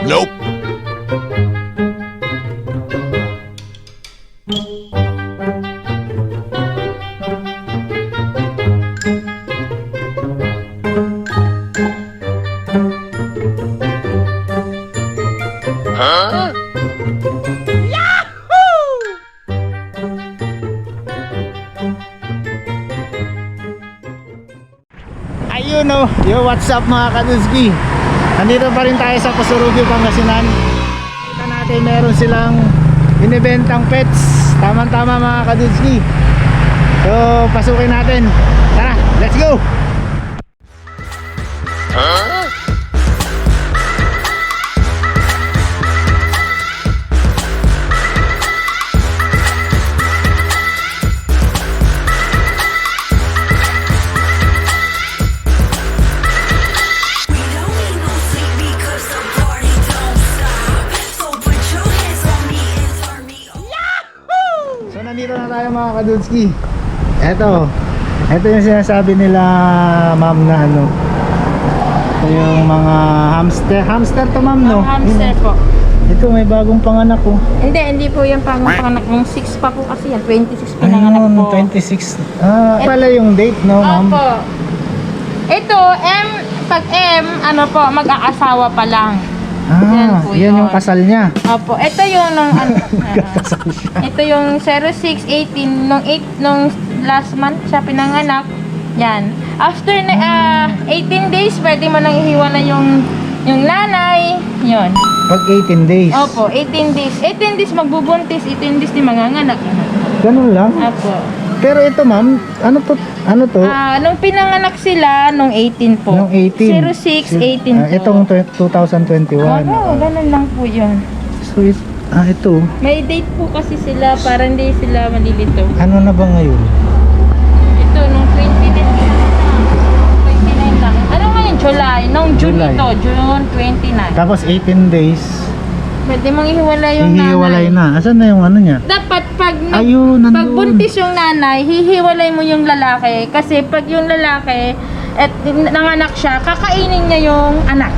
Nope. Huh? Ayun o, yo, what's up mga Kaduzki. Nandito pa rin tayo sa Pasurugio, Pangasinan. Kita natin meron silang inibentang pets. Tama-tama mga Kaduzki. So pasukin natin. Tara, let's go. Huh? So nandito na tayo mga Kaduzki. Ito yung sinasabi nila ma'am na ano. Ito yung mga hamster to ma'am, no? Hamster po. Ito may bagong panganak ko. Hindi po yung panganak. Yung 6 pa po kasi yan. 26 pinanganak Ayun, po. 26. Pala yung date, no ma'am? Opo. Ito, pag ano po, mag-aasawa pa lang. Yan po yan yun. yung kasal niya. Opo, ito yung ito yung 06-18 nung last month siya pinanganak. Yan. After na 18 days, pwede mo nang ihiwalay yung nanay. Yun. Pag 18 days. Opo, 18 days. 18 days magbubuntis, 18 days di manganganak. Ganun lang. Opo. Pero ito ma'am, ano to? Nung pinanganak sila, nung 18 po. Nung 18. 06, 18 po. Itong 2021. Oo, ganun lang po yun. So ito. May date po kasi sila para hindi sila malilito. Ano na ba ngayon? Ito, nung 29 lang. Ano ngayon? July. Nung June July. ito, June 29. Tapos 18 days. Pwede mong ihiwalay yung Hihiwalay nanay. na. Asan na yung ano niya? Dapat Ayun, nandun. pag buntis yung nanay, hihiwalay mo yung lalaki. Kasi pag yung lalaki, at nanganak siya, kakainin niya yung anak.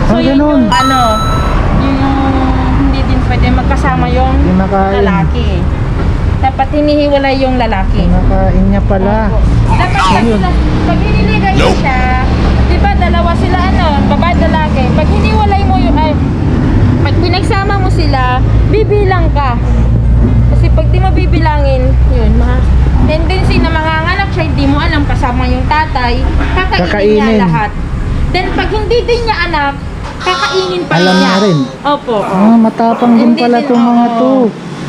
So yun ganun. yung yung hindi din pwede magkasama yung Yung nakain. lalaki. Dapat hinihiwalay yung lalaki. Nakain niya pala. Opo. Dapat pag hiniligay mo siya, di ba dalawa sila babae lalaki. Pag hiniwalay mo yung pag pinagsama mo sila, bibilang ka. Kasi pag di mo bibilangin, yun, tendency na manganganak siya, hindi mo alam kasama yung tatay, kakainin niya lahat. Then pag hindi din niya anak, kakainin pa Alam niya. niya rin. Opo. Matapang din pala din, itong mga to.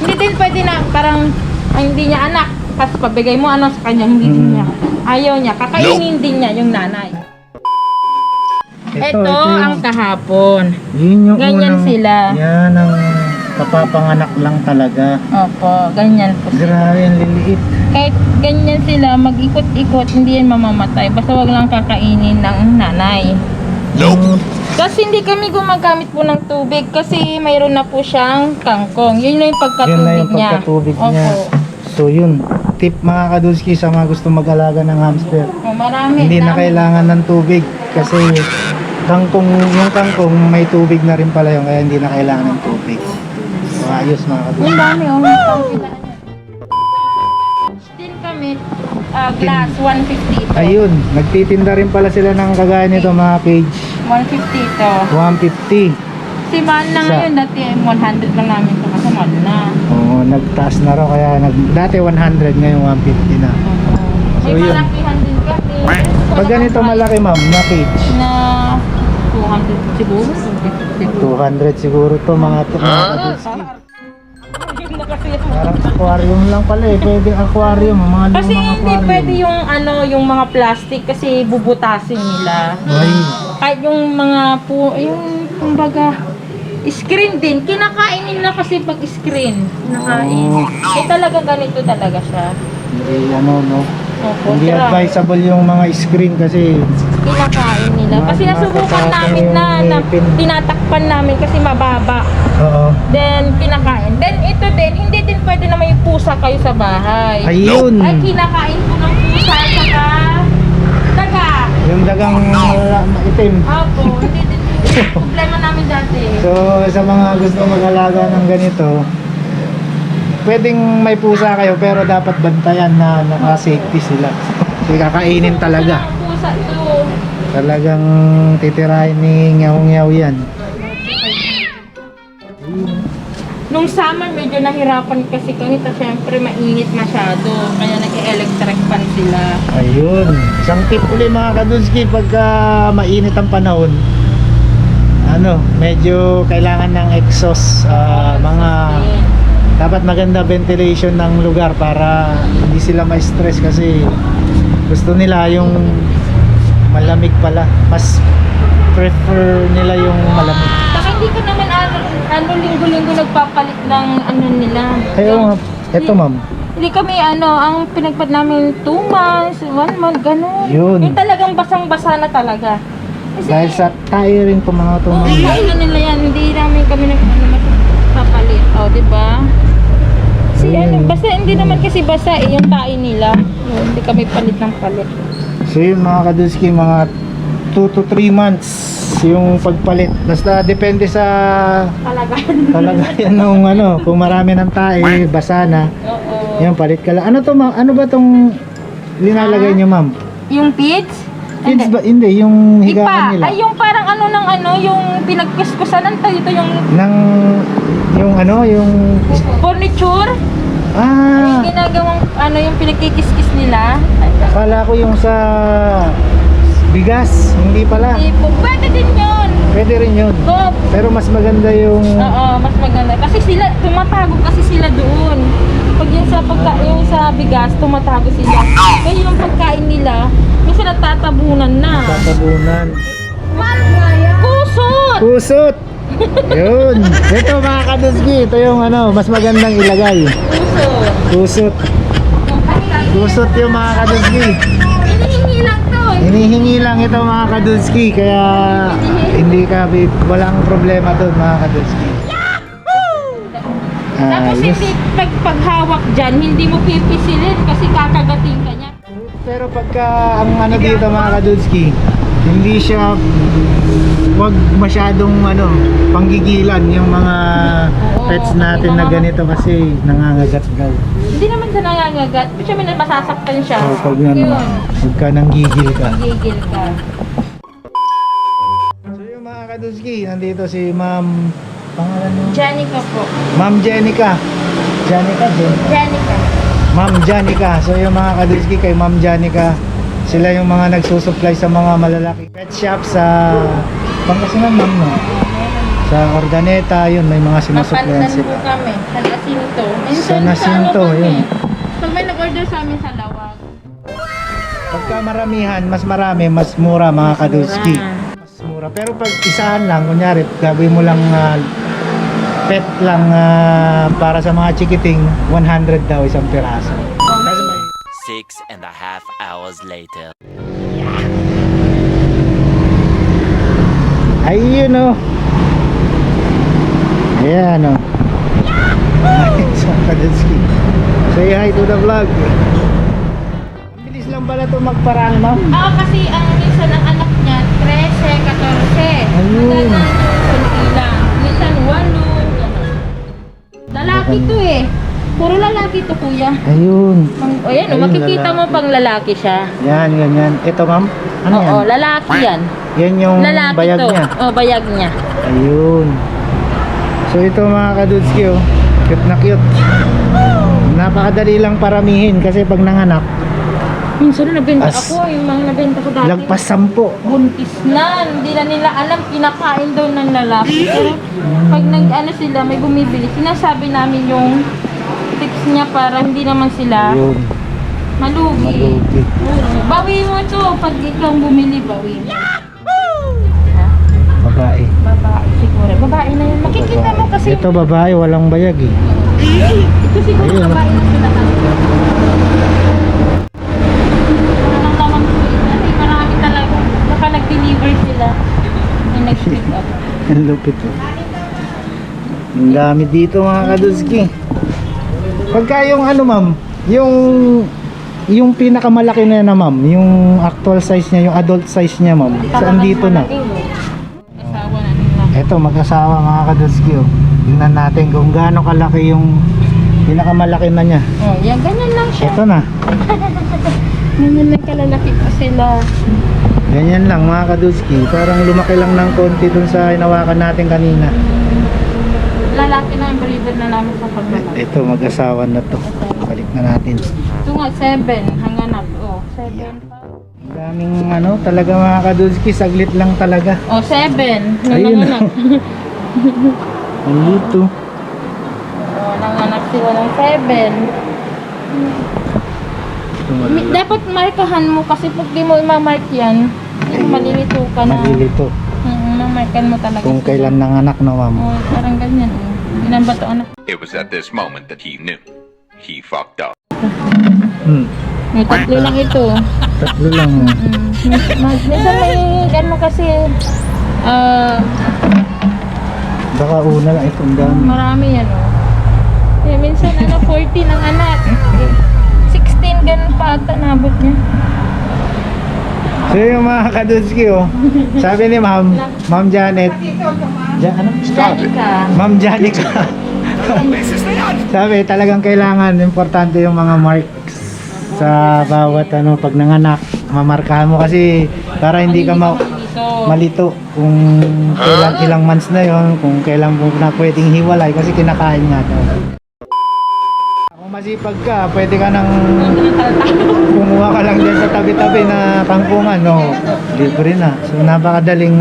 Hindi din pwede na parang hindi niya anak. Tapos pabigay mo sa kanya, hindi din niya. Ayaw niya, kakainin din niya yung nanay. Ito ang kahapon. Yun yung Ganyan unang, sila. Yan ang kapapanganak lang talaga. Opo, ganyan po sila. Grabe, ang liliit. Kahit ganyan sila, mag-ikot-ikot, hindi yan mamamatay. Basta wag lang kakainin ng nanay. Nope. Kasi hindi kami gumagamit po ng tubig kasi mayroon na po siyang kangkong. Yun na yung Yun pagkatubig na yung niya. pagkatubig niya. Opo. So yun, tip mga Kaduzki sa mga gusto mag-alaga ng hamster. Oh, marami. Hindi na dami. kailangan ng tubig kasi yung kangkong may tubig na rin pala yun, kaya hindi na kailangan ng tubig. So ayos mga Kaduzki. Yung dami, yung din kami, glass, 150 ito. Ayun, nagtitinda rin pala sila ng kagaya nito mga page. 150 ito. 150. Si mahal na Isa. ngayon, dati 100 lang namin ito kasi mahal na. Oo, nagtaas na raw kaya dati 100 ngayon 150 na. May So, yun. malakihan din kasi. Pag ganito malaki ma'am, na cage. Na 200 siguro. 200 siguro to mga Kaduzki. Yun na kasi. Parang aquarium lang pala eh. Pwedeng aquarium, mga Kasi lumang hindi aquarium. pwede yung mga plastic kasi bubutasin nila. Ay, Kahit yung mga yung kumbaga screen din, kinakain nila kasi pag screen, kinakain. Oh. Talaga ganito talaga siya. hindi no. Opo, Hindi tira. advisable yung mga screen kasi Kinakain nila. Kasi nasubukan Makakasama namin yung na ngipin. tinatakpan namin kasi mababa. oo. Then, kinakain. Then, ito din, hindi din pwede na may pusa kayo sa bahay. Ayun. Ay, kinakain ko ng pusa saka daga. Yung dagang maitim. Opo, hindi din Problema namin dati. So sa mga gusto mag-alaga ng ganito, pwedeng may pusa kayo pero dapat bantayan na naka-safety sila. Kasi kakainin talaga. Ang pusa ito. Talagang titirahin ni nyaw-nyaw yan. Nung summer, medyo nahirapan kasi kanita. Siyempre, mainit masyado. Kaya nag-electric fan sila. Ayun. Isang tip ulit mga kadunski, pagka mainit ang panahon, medyo kailangan ng exhaust, dapat maganda ventilation ng lugar para hindi sila ma-stress kasi gusto nila yung malamig pala. Mas prefer nila yung malamig. Saka hindi ko naman linggo-linggo nagpapalit ng nila. Ayun, eto ma'am. Hindi kami ang pinagpad namin 2 months, 1 month, ganun. Yun. Yung talagang basang-basa na talaga. Kasi, Dahil sa tayo rin po mga oo, tumang. kainan nila yan. Hindi namin kami nagpapalit. O, diba? Kasi basta hindi naman kasi basa yung tae nila. Yun, hindi kami palit ng palit. So yun mga kadunski, mga 2 to 3 months yung pagpalit. Basta depende sa kalagayan nung kung marami ng tae, basa na. Oo. Yan, palit ka lang. Ano to ma'am? Ano ba tong linalagay nyo ma'am? Yung feeds? Kids ba? Hindi, yung higaan nila. Ay, yung parang yung pinagkuskusan ng ito yung Yung furniture. Ah, Yung ginagawang yung pinagkikis-kis nila. kala ko yung sa bigas. Hindi pala. Pwede din yun. Pwede rin yun. Go. Pero mas maganda yung Oo, mas maganda. Kasi sila, tumatago kasi sila doon. Pag yung sa bigas, tumatago sila. Kaya yung pagkain nila, minsan natatabunan na. tatabunan. Kusot! Kusot! Yun. Ito mga kadusgi, ito yung mas magandang ilagay. Kusot. Kusot. Kusot yung mga kadusgi. Hinihingi lang to. Hinihingi lang ito mga kadusgi, kaya walang problema doon mga kadusgi. Tapos hindi, paghawak dyan, hindi mo pipisilin kasi kakagating ka niya. Pero pagka ang dito mga kadusgi, hindi siya, wag masyadong panggigilan yung mga pets natin na ganito kasi nangangagat daw. Hindi naman siya nangangagat. Siya may masasaktan siya. So pag Yun. pagka nanggigil ka. Gigil ka. So yung mga kadusgi, nandito si Ma'am, pangalan mo? Janica po. Ma'am Jenica. Janica. Ma'am Janica. So yung mga kadusgi kay Ma'am Janica, sila yung mga nagsusupply sa mga malalaki pet shop sa Pangasinan ma'am, no? Sa Ordaneta, yun may mga sinusuplayan Mapalitan po sila. kami. Sa Nasinto. Sa Nasinto, yun. Pag may nag-order sa amin sa Lawag. Pagka maramihan, mas marami, mas mura mga kadusgi. Mas mura. Pero pag isahan lang, kunyari, gagawin mo lang pet lang para sa mga chikiting, 100 daw isang piraso. Kasi may 6.5 hours later. ayun o. Ayan o. Sa kadusgi. Say hi to the vlog. Ang bilis lang pala ito magparaan ma'am. Kasi ang minsan ang anak niya, 13, 14. Ayun. Kunti lang. Minsan 8. Lalaki to eh. Puro lalaki to kuya. Ayun. Ayan, Ayun, makikita mo lalaki. pang lalaki siya. Yan, ganyan. Ito ma'am. Ano yan? Oo, lalaki yan. Yan yung Lalaki bayag to. niya. Oh, bayag niya. Ayun. So ito mga kadudski oh. Cute na cute. Napakadali lang paramihin kasi pag nanganak, Minsan nabenta As- ako, yung mga nabenta ko dati. lagpas 10. Buntis na, hindi na nila alam, kinakain daw ng lalaki. Pero pag sila, may bumibili, sinasabi namin yung tips niya para hindi naman sila Ayun. malugi. Malugi. Oo. Bawi mo ito, pag ikaw bumili, bawi mo. Ha? Babae. Babae siguro. Babae na yun. Makikita mo kasi. Ito babae, walang bayag eh. Ito siguro Ayun. babae na sila. Walang naman po ito. Kasi marami talaga. Baka nag-deliver sila. Yung nag-pick up. Ang lupit oh. Ang dami dito mga kadudski. Pagka yung ma'am, yung pinakamalaki na ma'am, yung actual size niya, yung adult size niya ma'am, saan dito na? Asawa na Eto, mag-asawa mga kadudski. Oh. Tingnan natin kung gaano kalaki yung pinakamalaki na niya. Oh, yan, ganyan lang siya. Ito na. Ganyan lang kalalaki pa sila. Ganyan lang mga kadudski. Parang lumaki lang ng konti dun sa hinawakan natin kanina. Lalaki na yung breeder na namin sa paglalaki. Ito, mag-asawa na to. Balik na natin. Ito nga, 7. Hanganap. Oh, 7 pa. Ang daming ano, talaga mga kadudski. Saglit lang talaga. Oh, 7. Ayun. Nanganak. Ang lito. Oh, nanganak sila ng 7. Dapat markahan mo kasi pag di mo i-mark yan, malilito ka na. Malilito. Markan mo talaga. Kung kailan nanganak na ma'am. Oh, parang ganyan. Inambato anak. It was at this moment that he knew. He fucked up. May tatlo lang ito. Tatlo lang. Minsan may ano kasi Baka una lang itong dami. marami yan oh. Eh, minsan 14 ang anak. 16 ganun pa ata nabot niya. So yung mga kadudski oh. Sabi ni ma'am, Ma'am Janet. Ano? Janica. Ma'am Janica. Sabi talagang kailangan importante yung mga marks sa bawat ano pag nanganak. Mamarkahan mo kasi para hindi ka malito kung kailan ilang months na yon, kung kailan mo na pwedeng hiwalay kasi kinakain nga to. Kung masipag ka, pwede ka nang kumuha ka lang dyan sa tabi-tabi na kangkungan, no? Libre na. So napakadaling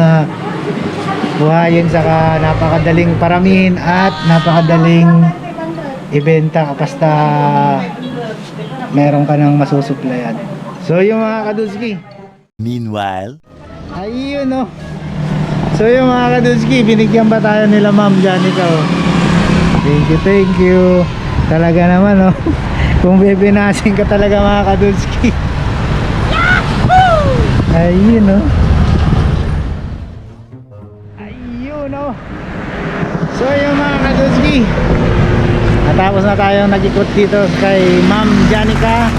buhayin, saka napakadaling paramihin at napakadaling ibenta basta meron ka ng masusuplayan. So yung mga kadudski, Meanwhile, ayun no. So yung mga kadudski, binigyan ba tayo nila Ma'am Janica oh. Thank you. Talaga naman oh. Kung bebinasin ka talaga mga kadudski. Ayun no. Ayun no. So yung mga kadudski, natapos na tayong nag-ikot dito kay Ma'am Janica.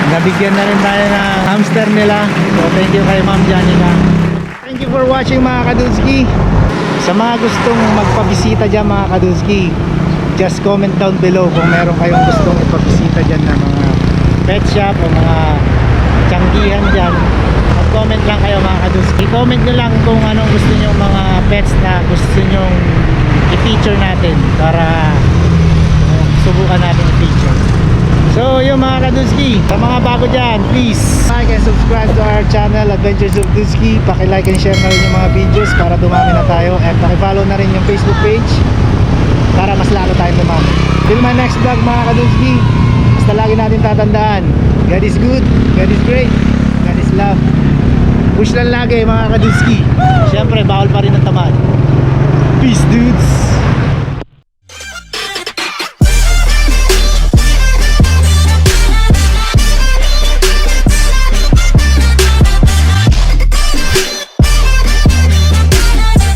Nabigyan na rin tayo ng hamster nila. So thank you kay Ma'am Janica. Thank you for watching mga kadudski. Sa mga gustong magpabisita dyan mga kadudski, just comment down below kung meron kayong gustong ipabisita dyan na mga pet shop o mga tiyanggihan dyan. Mag-comment lang kayo mga kadudski. Comment nyo lang kung anong gusto nyo mga pets na gusto nyo i-feature natin para subukan natin i-feature. So yung mga kadudski, sa mga bago dyan, please like and subscribe to our channel Adventures of Dudski. Paki-like and share na rin yung mga videos para dumami na tayo, and paki-follow na rin yung Facebook page para mas lalo tayong dumami. Till my next vlog mga kadudski, basta lagi natin tatandaan, God is good, God is great, God is love. Push lang lagi mga kadudski. Siyempre bawal pa rin ang tamad. Peace dudes.